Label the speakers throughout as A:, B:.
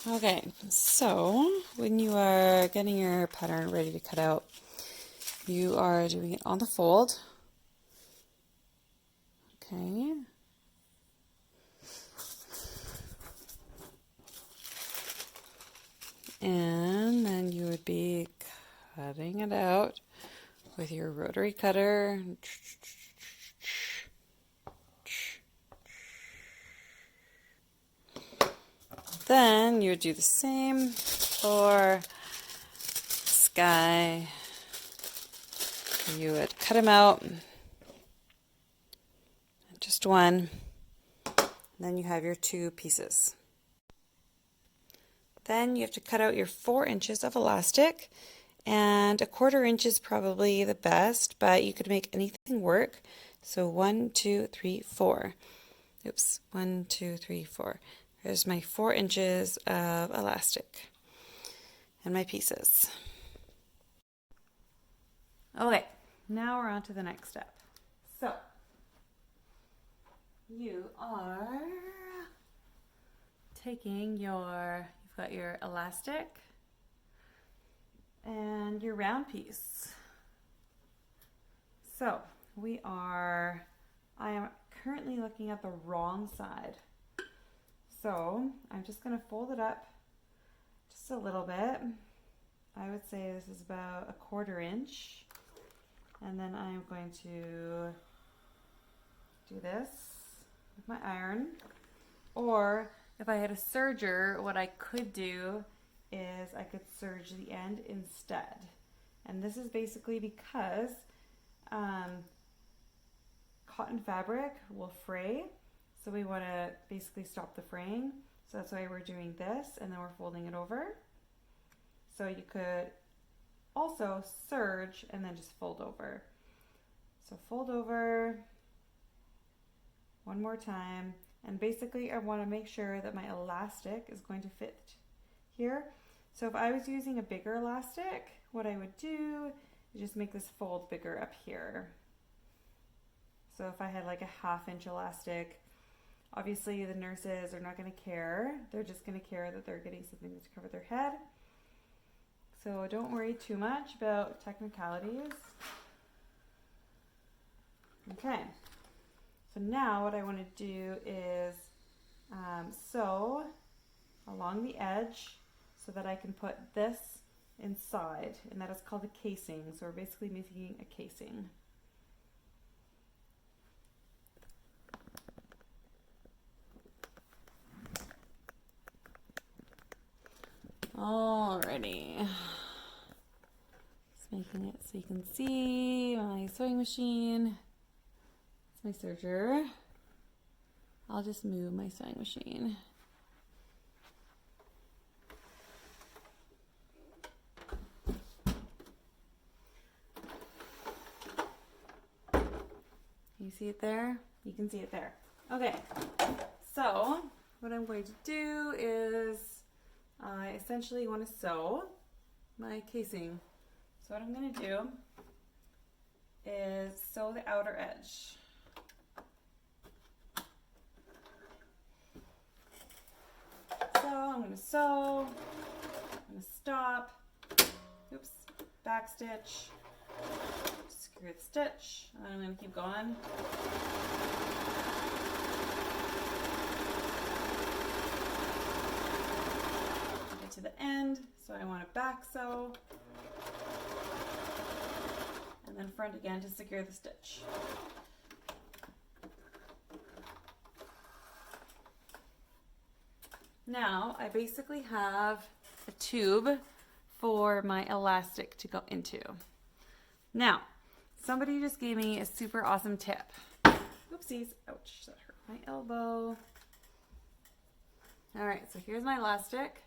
A: Okay, so when you are getting your pattern ready to cut out, you are doing it on the fold. Okay. And then you would be cutting it out with your rotary cutter. Then you would do the same for Sky. You would cut him out, just one. Then you have your two pieces. Then you have to cut out your 4 inches of elastic, and 1/4 inch is probably the best, but you could make anything work. So 1, 2, 3, 4. Oops, 1, 2, 3, 4. There's my 4 inches of elastic and my pieces. Okay, now we're on to the next step. So you are taking you've got your elastic and your round piece. So I am currently looking at the wrong side. So I'm just going to fold it up just a little bit. I would say this is about 1/4 inch. And then I'm going to do this with my iron. Or if I had a serger, what I could do is I could serge the end instead. And this is basically because cotton fabric will fray. So we want to basically stop the fraying. So that's why we're doing this, and then we're folding it over. So you could also serge and then just fold over. So fold over one more time, and basically I want to make sure that my elastic is going to fit here. So if I was using a bigger elastic, what I would do is just make this fold bigger up here. So if I had like a 1/2 inch elastic, obviously the nurses are not going to care. They're just going to care that they're getting something to cover their head. So don't worry too much about technicalities. Okay, so now what I want to do is sew along the edge so that I can put this inside, and that is called a casing. So we're basically making a casing. Alrighty. Just making it so you can see my sewing machine. It's my serger. I'll just move my sewing machine. You see it there? You can see it there. Okay, so what I'm going to do is I essentially want to sew my casing. So what I'm going to do is sew the outer edge. So I'm going to sew, I'm going to stop, oops, back stitch, screw the stitch, and then I'm going to keep going. Get to the end, so I want to back sew, and then front again to secure the stitch. Now I basically have a tube for my elastic to go into. Now, somebody just gave me a super awesome tip. Oopsies, ouch, that hurt my elbow. All right, so here's my elastic.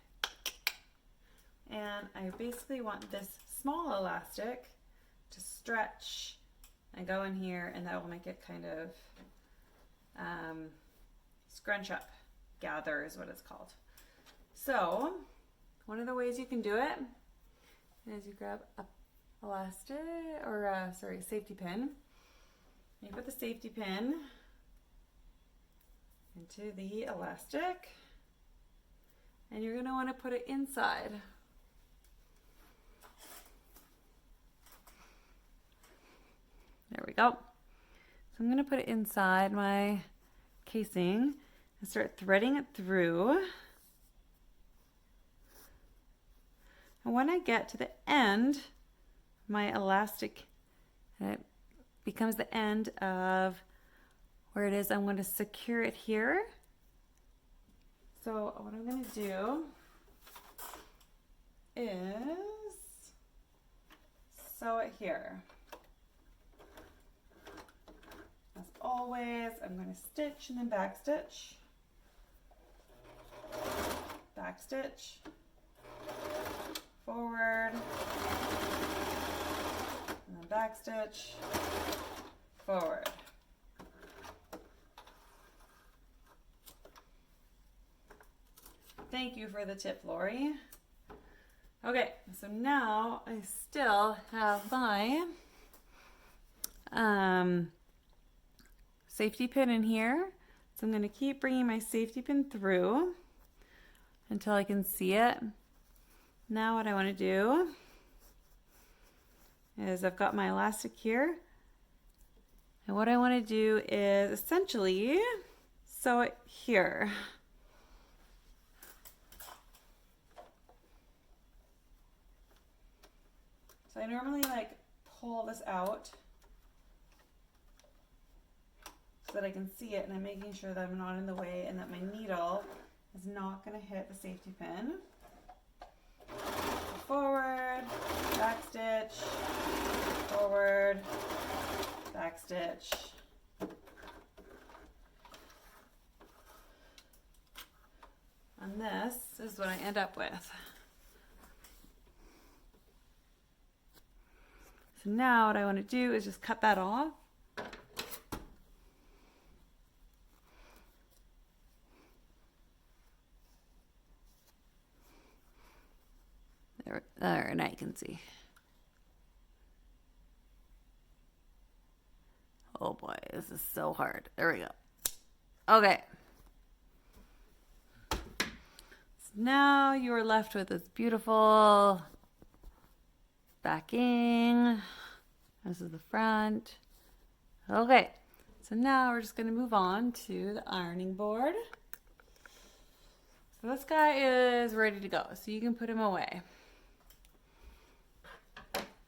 A: And I basically want this small elastic to stretch and go in here, and that will make it kind of scrunch up. Gather is what it's called. So one of the ways you can do it is you grab a elastic or safety pin. You put the safety pin into the elastic, and you're going to want to put it inside. There we go. So I'm going to put it inside my casing and start threading it through. And when I get to the end, my elastic, it becomes the end of where it is, I'm going to secure it here. So what I'm going to do is sew it here. As always, I'm going to stitch and then back stitch, forward, and then back stitch, forward. Thank you for the tip, Lori. Okay, so now I still have my safety pin in here. So I'm going to keep bringing my safety pin through until I can see it. Now what I want to do is I've got my elastic here. And what I want to do is essentially sew it here. So I normally like pull this out so that I can see it, and I'm making sure that I'm not in the way and that my needle is not going to hit the safety pin. Forward, back stitch, forward, back stitch. And this is what I end up with. So now what I want to do is just cut that off. There, now you can see. Oh boy, this is so hard. There we go. Okay. So now you are left with this beautiful backing. This is the front. Okay, so now we're just going to move on to the ironing board. So this guy is ready to go, so you can put him away.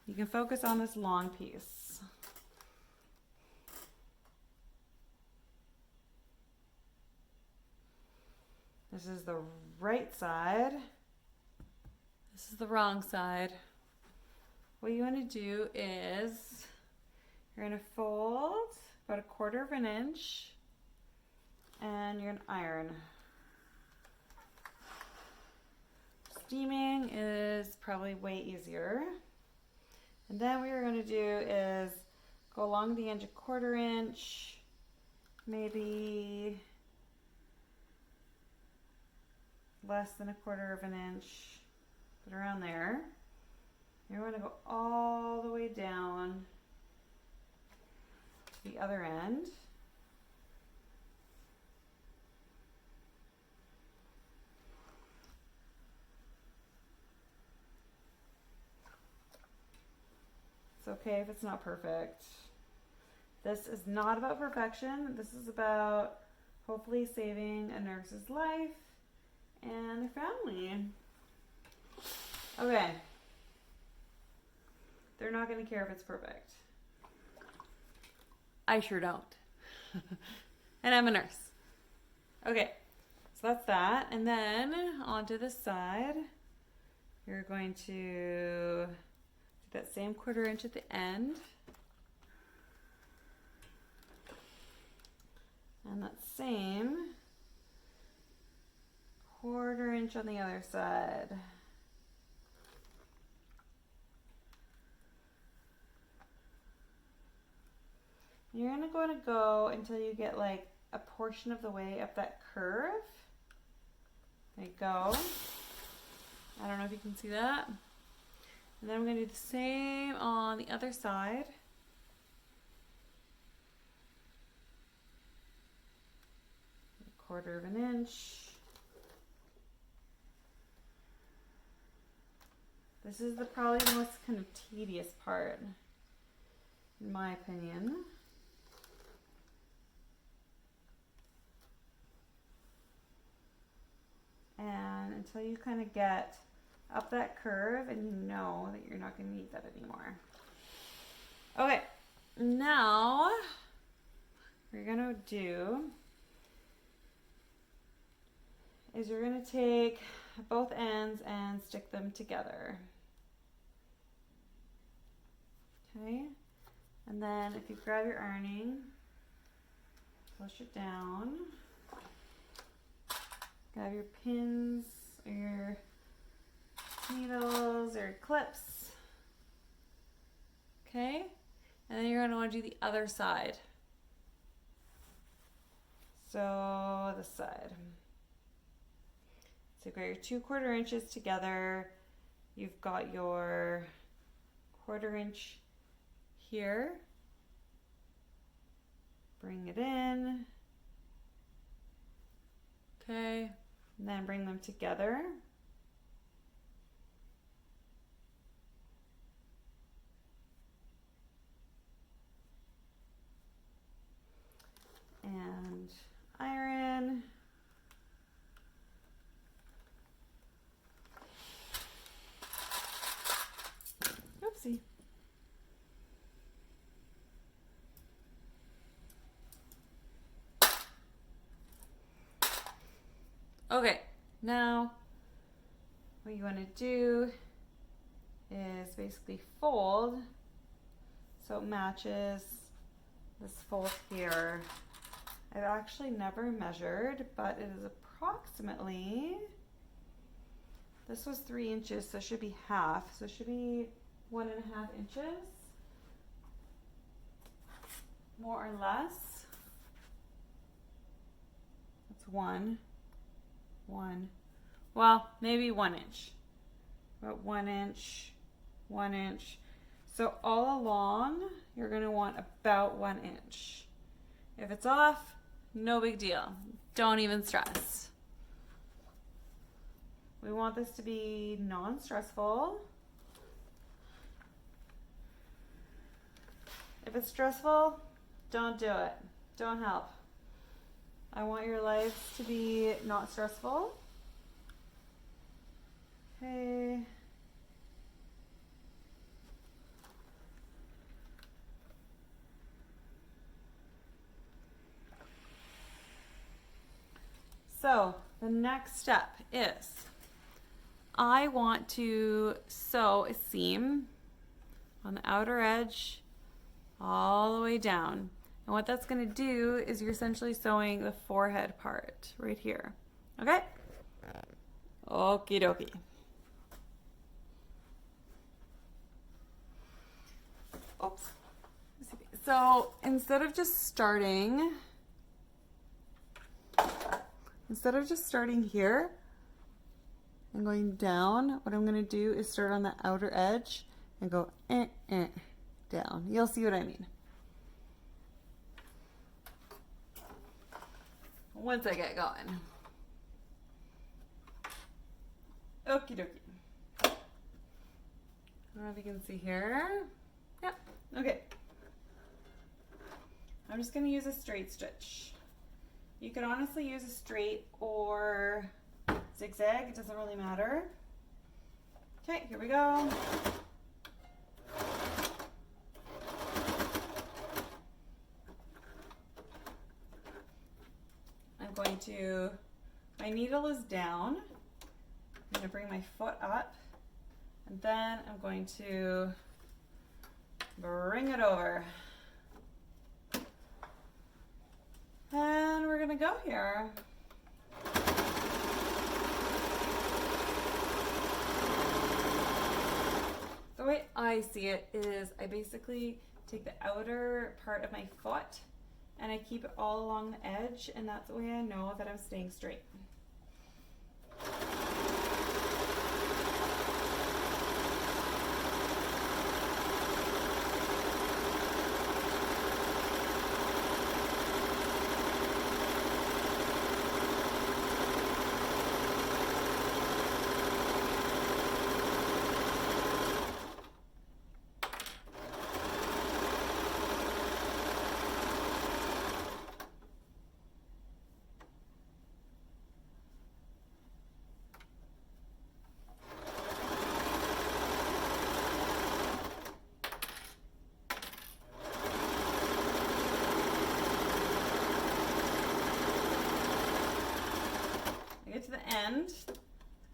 A: You can focus on this long piece. This is the right side. This is the wrong side. What you want to do is you're going to fold about 1/4 inch and you're going to iron. Steaming is probably way easier. And then what you're going to do is go along the edge 1/4 inch, maybe less than 1/4 inch, but around there. You're going to go all the way down to the other end. It's okay if it's not perfect. This is not about perfection. This is about hopefully saving a nurse's life and their family. Okay. They're not going to care if it's perfect. I sure don't. And I'm a nurse. Okay, so that's that. And then onto the side, you're going to do that same 1/4 inch at the end. And that same 1/4 inch on the other side. You're going to go until you get like a portion of the way up that curve. There you go. I don't know if you can see that. And then I'm going to do the same on the other side. A 1/4 inch. This is probably the most kind of tedious part, in my opinion. And until you kind of get up that curve and you know that you're not going to need that anymore. Okay, now what you're going to do is you're going to take both ends and stick them together. Okay, and then if you grab your ironing, push it down, grab your pins or your needles or clips. Okay, and then you're going to want to do the other side. So this side. So you've got your 2/4 inches together. You've got your 1/4 inch here. Bring it in. Okay, and then bring them together. And iron. Oopsie. Okay, now what you want to do is basically fold so it matches this fold here. I've actually never measured, but it is approximately, this was 3 inches, so it should be half. So it should be 1.5 inches, more or less. That's one, well, maybe 1 inch, about 1 inch, 1 inch. So all along, you're gonna want about 1 inch. If it's off, no big deal. Don't even stress. We want this to be non-stressful. If it's stressful, don't do it. Don't help. I want your lives to be not stressful. Okay. So the next step is I want to sew a seam on the outer edge all the way down. And what that's going to do is you're essentially sewing the forehead part right here. Okay? Okie dokie. Oops. So instead of just starting here and going down, what I'm going to do is start on the outer edge and go down. You'll see what I mean once I get going. Okie dokie. I don't know if you can see here. Yep. Okay. I'm just going to use a straight stitch. You could honestly use a straight or zigzag. It doesn't really matter. Okay, here we go. I'm going to, my needle is down. I'm going to bring my foot up, and then I'm going to bring it over. And we're going to go here. The way I see it is I basically take the outer part of my foot and I keep it all along the edge, and that's the way I know that I'm staying straight. end,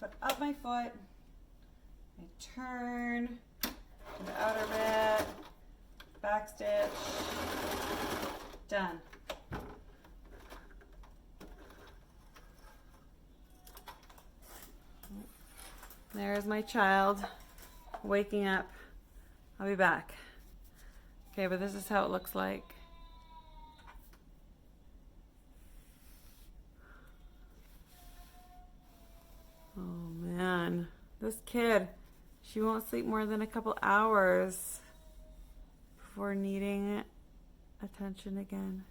A: put up my foot, I turn, do the outer bit, back stitch, done. There's my child waking up. I'll be back. Okay, but this is how it looks like. Oh man, this kid, she won't sleep more than a couple hours before needing attention again.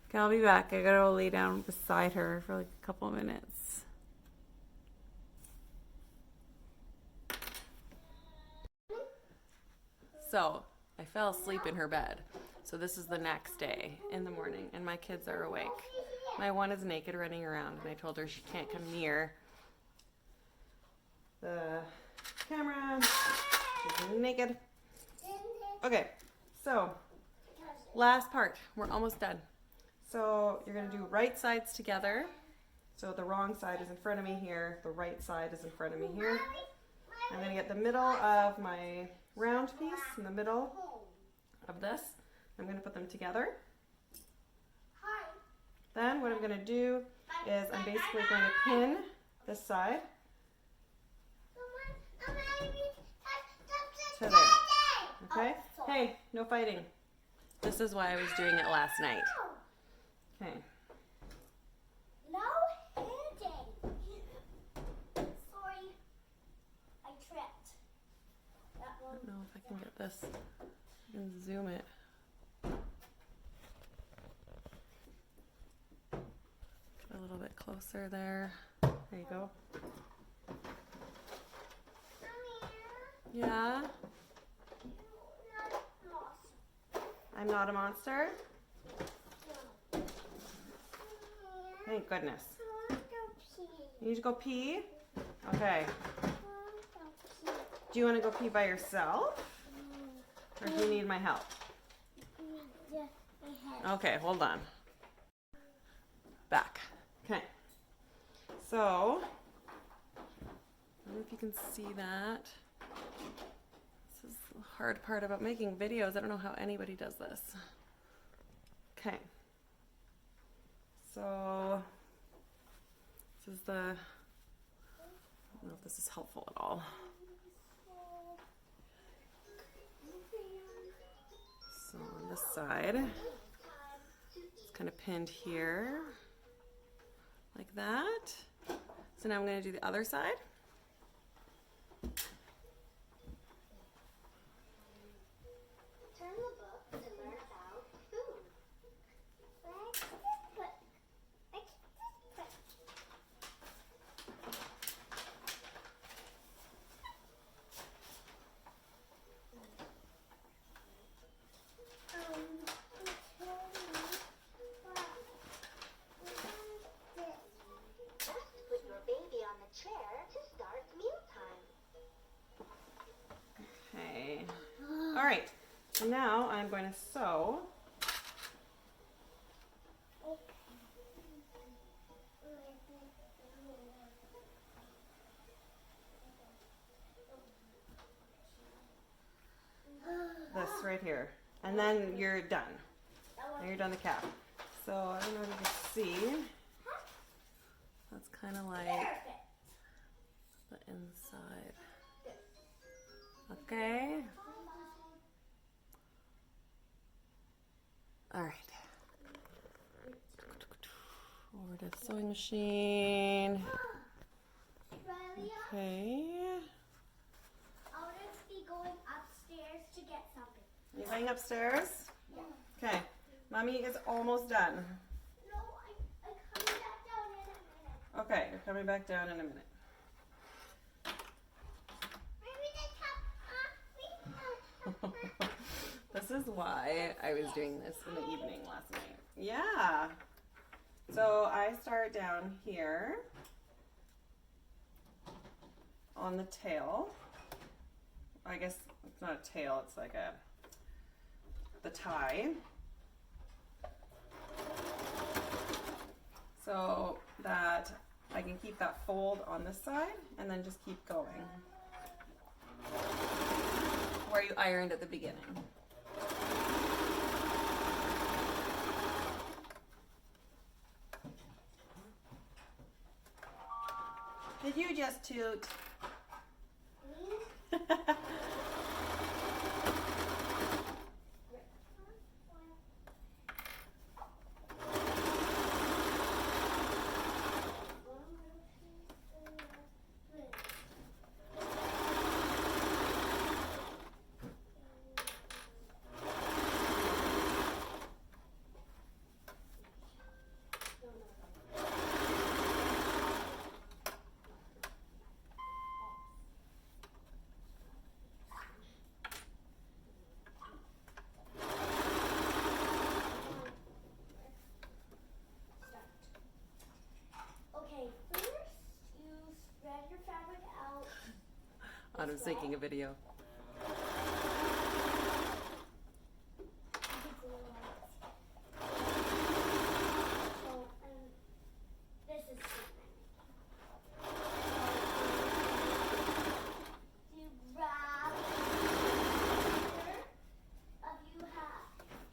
A: Okay, I'll be back. I gotta go lay down beside her for like a couple minutes. So, I fell asleep in her bed. So this is the next day in the morning and my kids are awake. My one is naked running around and I told her she can't come near the camera. She's naked. Okay, so last part. We're almost done. So you're going to do right sides together. So the wrong side is in front of me here. The right side is in front of me here. I'm going to get the middle of my round piece in the middle of this. I'm going to put them together. Then what I'm going to do is I'm basically going to pin this side to there. Okay? Hey, no fighting. This is why I was doing it last night. Okay.
B: No hitting. Sorry, I tripped. That
A: I
B: one.
A: don't know if I can get this. I can zoom it. Get a little bit closer there. There you go. Yeah? I'm not a monster? Thank goodness. You need to go pee? Okay. Do you want to go pee by yourself? Or do you need my help? Okay, hold on. Back. Okay. So, I don't know if you can see that. This is the hard part about making videos. I don't know how anybody does this. Okay. So, this is the, I don't know if this is helpful at all. So on this side, it's kind of pinned here, like that. So now I'm going to do the other side.
B: Turn the book to learn about food. Put your baby on the chair to start mealtime.
A: Okay. All right. So now I'm going to sew. This right here. And then you're done. Then you're done the cap. So I don't know if you can see. That's kind of like the inside. Okay. All right. Over to the sewing machine. Okay.
B: I'll just be going upstairs to get something.
A: You going upstairs?
B: Yeah.
A: Okay. Mommy is almost done.
B: No, I'm coming back down in a minute.
A: Okay, you're coming back down in a minute. This is why I was doing this in the evening last night. Yeah. So I start down here on the tail. I guess it's not a tail, it's like the tie. So that I can keep that fold on this side and then just keep going where you ironed at the beginning. Did you just toot?
B: Okay, first you spread your fabric out.
A: Autumn's making a video.
B: So, this is you grab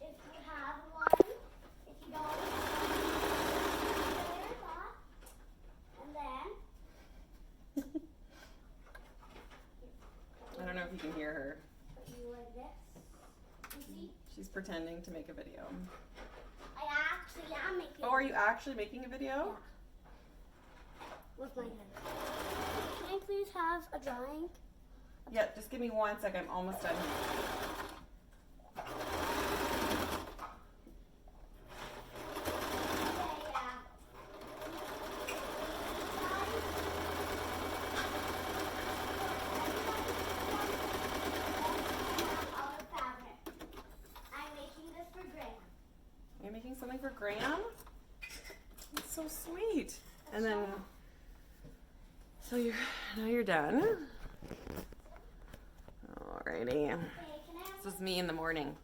B: if you have one, if you don't, and then
A: I don't know if you can hear her.
B: put you like this. You see?
A: She's pretending to make a video.
B: I actually am making.
A: Oh, are you actually making a video?
B: With my hand. Can I please have a drawing?
A: Yeah, just give me 1 second. I'm almost done. You're making something for Graham? That's so sweet. And then, so now you're done. Alrighty. This is me in the morning.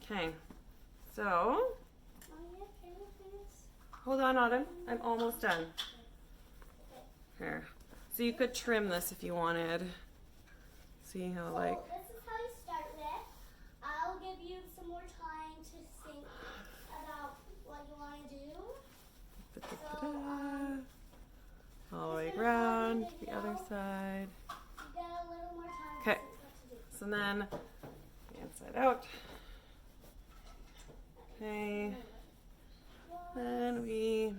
A: Okay. So, hold on, Autumn. I'm almost done. Here. So you could trim this if you wanted. See how like.
B: So this is how you start with. I'll give you some more time to think about what you want to do.
A: All the way around the other side.
B: You get a little more time
A: Okay.
B: to think what to do.
A: So then, inside out. Okay. Then we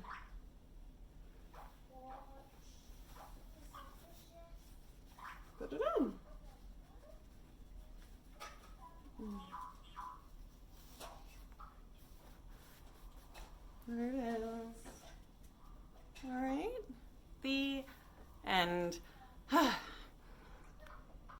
A: put it on. There it is. All right. The end.